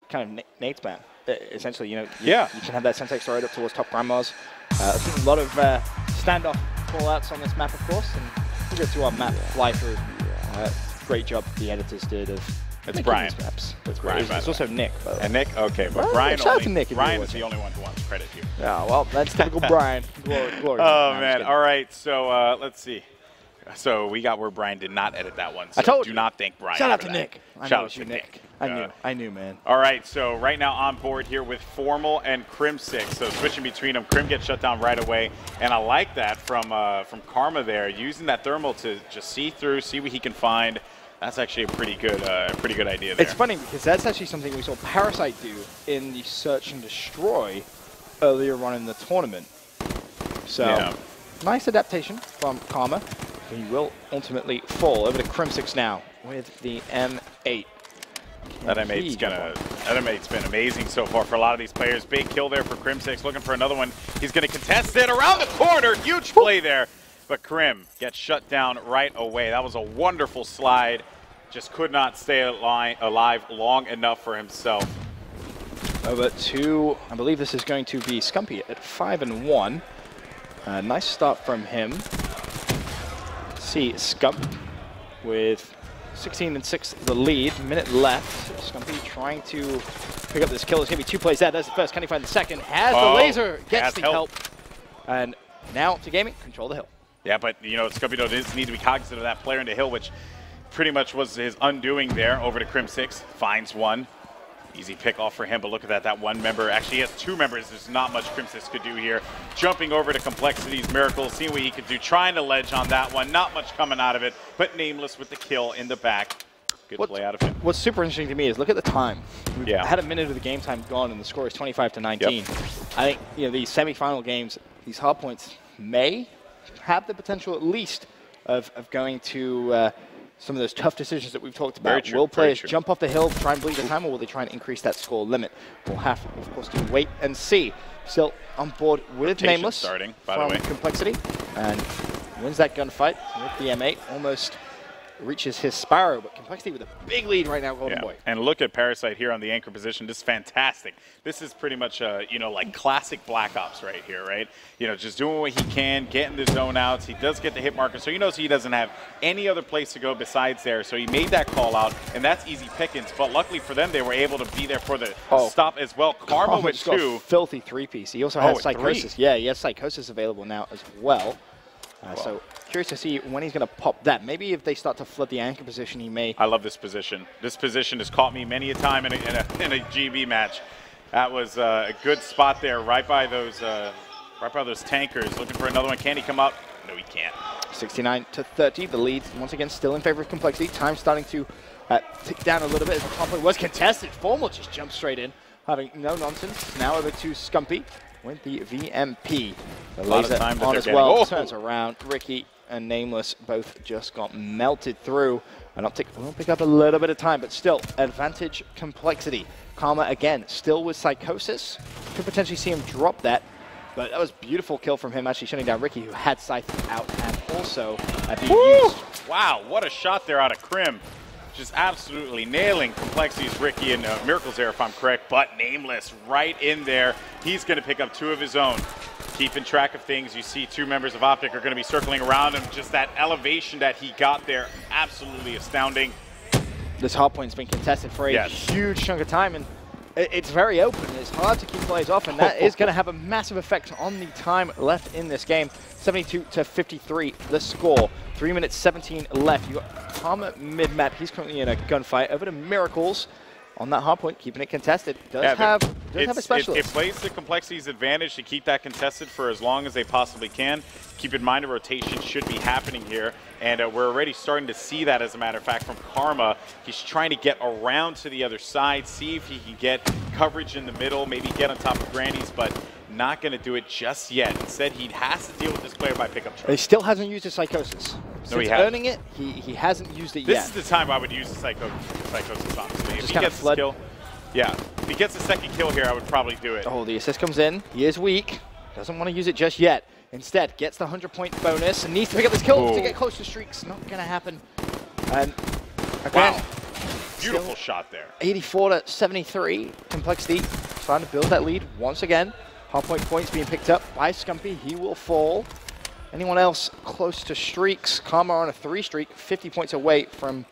kind of nade spam. Essentially, you know, you can have that Sensei right up towards top grandmas. I've seen a lot of standoff callouts on this map, of course, and we'll get to our map fly through. Great job the editors did of it's Brian. Maps. It's Brian. It's also Nick. And Nick, okay, but Brian is the only one who wants credit here. Yeah, well, that's typical Brian. Glory. Oh man! All right, so let's see. So we got where Brian did not edit that one. So I told you. Do not thank Brian. Shout out to Nick. Shout out to Nick. I knew, man. All right, so right now on board here with Formal and Crim6. So switching between them, Crim gets shut down right away, and I like that from Karma there, using that thermal to just see through, see what he can find. That's actually a pretty good idea there. It's funny because that's actually something we saw Parasite do in the Search and Destroy earlier on in the tournament. So nice adaptation from Karma. He will ultimately fall. Over to Crim6 now with the M8. That M8's been amazing so far for a lot of these players. Big kill there for Crim6, looking for another one. He's going to contest it around the corner. Huge play there. But Crim gets shut down right away. That was a wonderful slide. Just could not stay alive long enough for himself. Over to, I believe this is going to be Scumpy at 5-1. Nice start from him. See Scump with 16-6 the lead. Minute left. Scumpy trying to pick up this kill. There's going to be 2 plays there. There's the first. Can he find the second? Has the laser. Gets the help. And now to gaming. Control the hill. Yeah, but, you know, Scumpy does need to be cognizant of that player in the hill, which pretty much was his undoing there. Over to Crim6. Finds one. Easy pick off for him, but look at that. That one member, actually he has 2 members. There's not much Crim6 could do here. Jumping over to compLexity's Miracle, seeing what he could do. Trying to ledge on that one. Not much coming out of it, but Nameless with the kill in the back. Good play out of him. What's super interesting to me is look at the time. We've had a minute of the game time gone, and the score is 25-19. Yep. I think, you know, these semifinal games, these hard points may have the potential at least of going to some of those tough decisions that we've talked about. Will players jump off the hill, try and bleed the time, or will they try and increase that score limit? We'll have, of course, to wait and see. Still on board with Nameless starting, by from the way. compLexity, and wins that gunfight with the M8. Almost reaches his Sparrow, but compLexity with a big lead right now, Golden Boy. And look at Parasite here on the anchor position. This is fantastic. This is pretty much, you know, like classic Black Ops right here, right? You know, just doing what he can, getting the zone outs. He does get the hit marker, so he knows he doesn't have any other place to go besides there. So he made that call out, and that's easy pickings. But luckily for them, they were able to be there for the stop as well. Karma with 2. Filthy 3-piece. He also has Psychosis. 3. Yeah, he has Psychosis available now as well. So curious to see when he's going to pop that. Maybe if they start to flood the anchor position, he may. I love this position. This position has caught me many a time in a GB match. That was a good spot there, right by those tankers. Looking for another one. Can he come up? No, he can't. 69-30. The lead once again still in favor of compLexity. Time starting to tick down a little bit as the comp was contested. Formal just jumped straight in, having no nonsense. Now over to Scumpy with the VMP. The laser on as well. Turns around. Ricky and Nameless both just got melted through. And OpTic will pick up a little bit of time, but still, advantage compLexity. Karma again, still with Psychosis. Could potentially see him drop that. But that was a beautiful kill from him, actually shutting down Ricky, who had Scythe out and also being used. Wow, what a shot there out of Crim. Just absolutely nailing compLexity's Ricky and Miracles there, if I'm correct, but Nameless right in there. He's going to pick up 2 of his own. Keeping track of things, you see 2 members of OpTic are going to be circling around him. Just that elevation that he got there, absolutely astounding. This hard point's been contested for a huge chunk of time, and it's very open. It's hard to keep players off, and that is going to have a massive effect on the time left in this game. 72-53, the score. 3 minutes 17 left. You got Karma mid-map. He's currently in a gunfight. Over to Miracles on that hard point, keeping it contested. Does have a specialist. It plays to compLexity's advantage to keep that contested for as long as they possibly can. Keep in mind a rotation should be happening here, and we're already starting to see that, as a matter of fact, from Karma. He's trying to get around to the other side, see if he can get coverage in the middle, maybe get on top of Grannies, but not going to do it just yet. Instead, he has to deal with this player by pickup charge. He still hasn't used his Psychosis. No, Since earning it, he hasn't used it yet. This is the time I would use the Psychosis, honestly. If he gets the kill, if he gets a second kill here, I would probably do it. Oh, the assist comes in. He is weak. Doesn't want to use it just yet. Instead, gets the 100-point bonus and needs to pick up this kill to get close to streaks. Not going to happen. And again, Beautiful shot there. 84 to 73. compLexity trying to build that lead once again. Hardpoint points being picked up by Scumpy. He will fall. Anyone else close to streaks? karma on a 3 streak, 50 points away from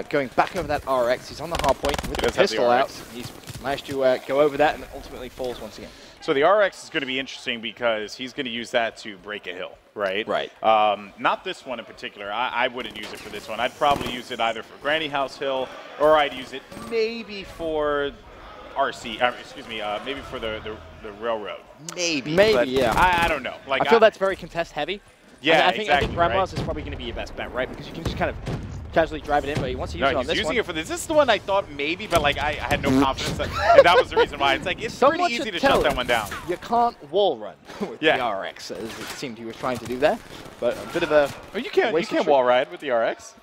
going back over that RX. He's on the hardpoint with the pistol out. He's managed to go over that and ultimately falls once again. So the RX is going to be interesting because he's going to use that to break a hill, right? Right. Not this one in particular. I wouldn't use it for this one. I'd probably use it either for Granny House Hill, or I'd use it maybe for RC. Maybe for the railroad. Maybe, yeah. I don't know. Like I feel that's very contest heavy. Yeah, I think Grandma's is probably going to be your best bet, right? Because you can just kind of casually drive it in, but he wants to use it on this one. He's using it for this. This is the one I thought maybe, but like I had no confidence, and that was the reason why. It's like it's pretty easy to shut that one down. You can't wall run with the RX, as it seemed he was trying to do there. But a bit of a you can't wall ride with the RX.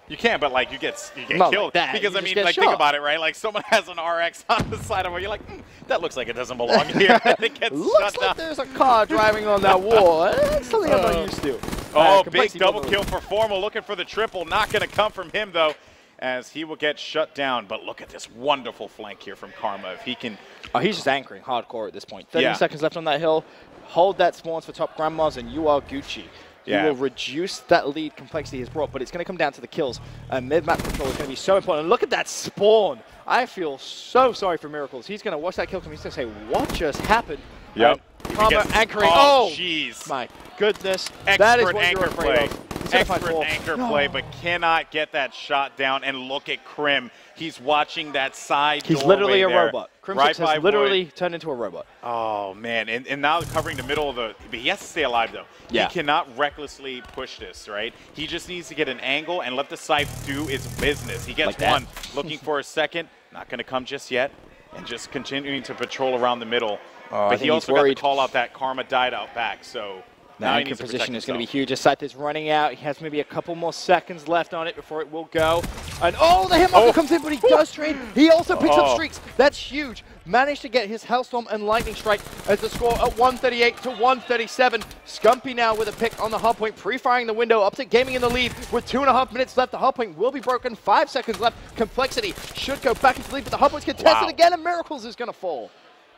You can, but like you get killed like because I mean, like think about it, right? Like someone has an RX on the side of where you're like, that looks like it doesn't belong here. It gets looks like there's a car driving on that wall. That's something I'm not used to. Oh, big double kill for Formal, looking for the triple. Not going to come from him though, as he will get shut down. But look at this wonderful flank here from karma. If he can, he's just anchoring hardcore at this point. 30 seconds left on that hill. Hold that spawns for top grandmas, and you are Gucci. You will reduce that lead compLexity has brought, but it's going to come down to the kills. Mid-map control is going to be so important. And look at that spawn. I feel so sorry for Miracles. He's going to watch that kill come. He's going to say, what just happened? Yep. karma anchoring. Oh, jeez. My goodness. Expert that is what anchor you're afraid play. of. Expert anchor play, but cannot get that shot down. And look at Krim. He's watching that side. He's literally a robot. Krim right has literally turned into a robot. Oh, man. And now covering the middle of the... But he has to stay alive, though. Yeah. He cannot recklessly push this, right? He just needs to get an angle and let the Scythe do its business. He gets one. Looking for a second. Not going to come just yet. And just continuing to patrol around the middle. But he also got to call out that karma died out back, so... Now anchor position is going to be huge. His Scythe is running out. He has maybe a couple more seconds left on it before it will go. And the hitmarker comes in, but he does trade. He also picks up streaks. That's huge. Managed to get his Hellstorm and Lightning Strike as the score at 138 to 137. Scumpy now with a pick on the hardpoint, pre-firing the window. OpTic Gaming in the lead with 2.5 minutes left. The hardpoint will be broken. 5 seconds left. compLexity should go back into the lead, but the hardpoint's contested again, and Miracles is going to fall.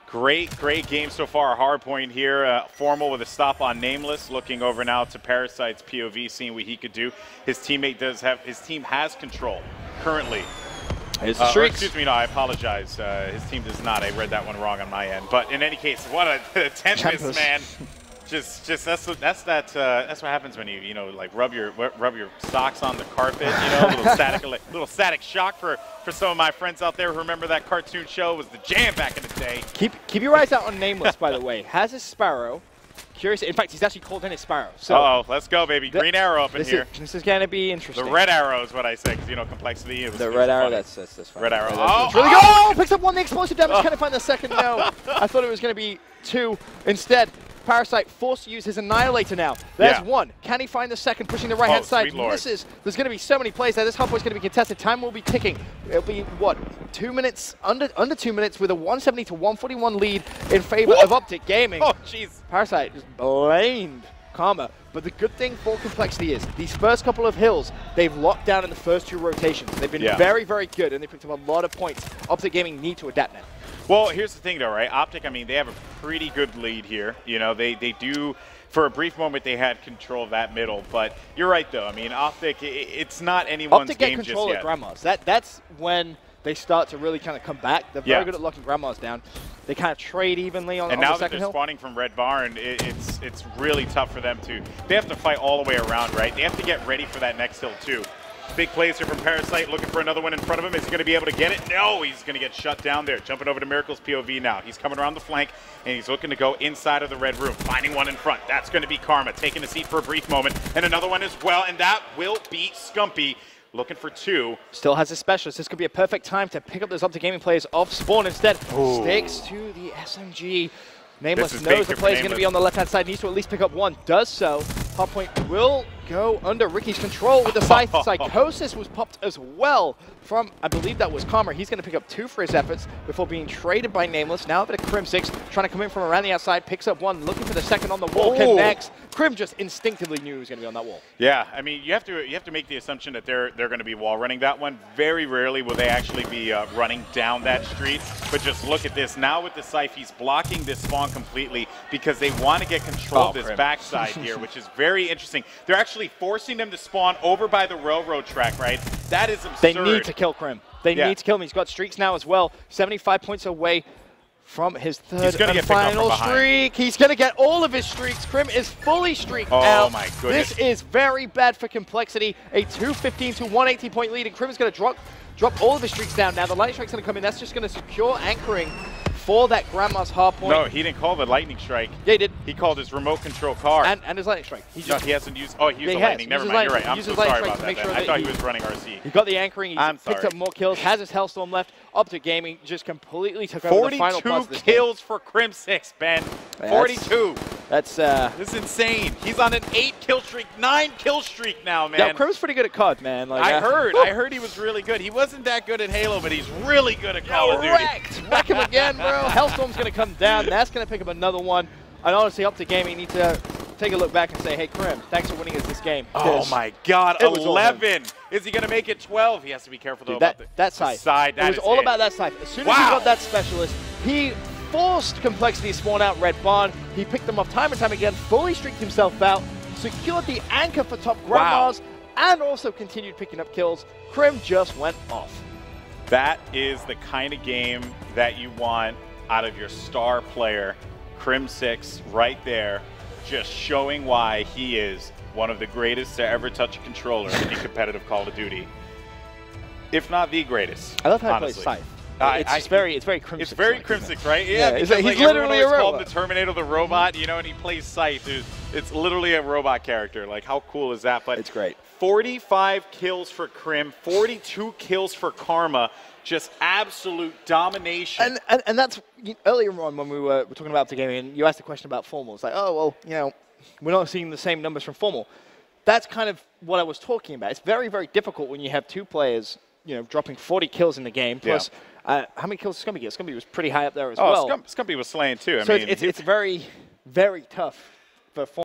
Great game so far. Hard point here. Formal with a stop on Nameless. Looking over now to Parasite's POV, seeing what he could do. His team has control currently. Excuse me, no, I apologize. His team does not. I read that one wrong on my end. But in any case, what a Tempest, man. Just that's what happens when you like rub your socks on the carpet, a little static shock for some of my friends out there who remember that cartoon show. It was the jam back in the day. Keep your eyes out on Nameless, by the way. Has a Sparrow. Curious. In fact, he's actually called in a Sparrow. So let's go, baby. Green arrow up in here. This is going to be interesting. The red arrow is what I say, because compLexity. The red arrow. That's fine. Red arrow. It's really good. Picks up one. The explosive damage. Can it find the second? No. I thought it was going to be 2 instead. Parasite forced to use his Annihilator now. There's 1. Can he find the second, pushing the right-hand side? Misses. There's going to be so many plays there. This hardpoint's going to be contested. Time will be ticking. It'll be, what, 2 minutes, under 2 minutes with a 170 to 141 lead in favor of OpTic Gaming. Oh, jeez. Parasite just blamed karma. But the good thing for compLexity is these first couple of hills, they've locked down in the first 2 rotations. They've been very, very good, and they picked up a lot of points. OpTic Gaming need to adapt now. Well, here's the thing, though, right? OpTic, I mean, they have a pretty good lead here. They do, for a brief moment, they had control of that middle. But you're right, though. I mean, OpTic, it's not anyone's game just yet. OpTic get control of grandmas. That's when they start to really kind of come back. They're very good at locking grandmas down. They kind of trade evenly on the second hill. And now that they're spawning from Red Barn, it's really tough for them to. They have to fight all the way around, right? They have to get ready for that next hill, too. Big plays here from Parasite, looking for another one in front of him. Is he going to be able to get it? No, he's going to get shut down there. Jumping over to Miracle's POV now. He's coming around the flank, and he's looking to go inside of the red room, finding one in front. That's going to be karma, taking a seat for a brief moment, and another one as well, and that will be Scumpy. Looking for 2. Still has a specialist. This could be a perfect time to pick up those OpTic Gaming players off spawn. Instead, sticks to the SMG. Nameless knows the play is going to be on the left-hand side. Needs to at least pick up 1. Does so. Hardpoint will go under Ricky's control with the Scythe. Psychosis was popped as well from, I believe that was Karma. He's going to pick up 2 for his efforts before being traded by Nameless. Now a bit of Crim6 trying to come in from around the outside, picks up 1, looking for the second on the wall, connects. Crim just instinctively knew he was going to be on that wall. Yeah, I mean, you have to make the assumption that they're going to be wall running that one. Very rarely will they actually be running down that street. But just look at this. Now with the Scythe, he's blocking this spawn completely because they want to get control of this backside here, which is very interesting. They're actually forcing them to spawn over by the railroad track, right? That is absurd. They need to kill Crim. They need to kill him. He's got streaks now as well. 75 points away from his third and final streak. He's going to get all of his streaks. Crim is fully streaked out. Oh my goodness. This is very bad for compLexity. A 215 to 180 point lead, and Crim is going to drop all of his streaks down. Now the lightning strike's going to come in. That's just going to secure anchoring for that Grandma's hardpoint. No, he didn't call the lightning strike. Yeah, he did. He called his remote control car. And his lightning strike. He hasn't used. Oh, he used the lightning. Never mind. You're right. I'm so sorry about that. I thought he was running RC. He got the anchoring. He picked up more kills. Has his Hellstorm left. OpTic Gaming just completely took over the final parts of this 42 kills for Crim6, Ben. 42. That's this is insane. He's on an 8-kill streak, 9-kill streak now, man. Yeah, Crim's pretty good at COD, man. Like, I heard he was really good. He wasn't that good at Halo, but he's really good at Call of Duty. Wreck him again, bro. Hellstorm's going to come down. That's going to pick up another one. And honestly, OpTic Gaming need to take a look back and say, hey, Crim, thanks for winning us this game. Oh, my God. 11. Is he going to make it 12? He has to be careful, though, about that Scythe. It was all about that Scythe. As soon as he got that specialist, he forced compLexity to spawn out Red Barn. He picked them off time and time again, fully streaked himself out, secured the anchor for top Grandmas, and also continued picking up kills. Crim just went off. That is the kind of game that you want out of your star player. Crim6 right there, just showing why he is one of the greatest to ever touch a controller in competitive Call of Duty. If not the greatest. I love how he plays Scythe. It's very Crim6. It's very Crim6, right? Yeah, he's literally a robot. Called the Terminator, the robot, you know, and he plays Scythe. It's literally a robot character. Like, how cool is that? But it's great. 45 kills for Crim, 42 kills for Karma. Just absolute domination. And that's earlier on when we were talking about the game, and you asked a question about Formal. It's like, oh, well, you know, we're not seeing the same numbers from Formal. That's kind of what I was talking about. It's very, very difficult when you have 2 players, you know, dropping 40 kills in the game. Plus, how many kills did Scumpy get? Scumpy was pretty high up there as well. Scumpy was slaying too. So it's very, very tough for Formal.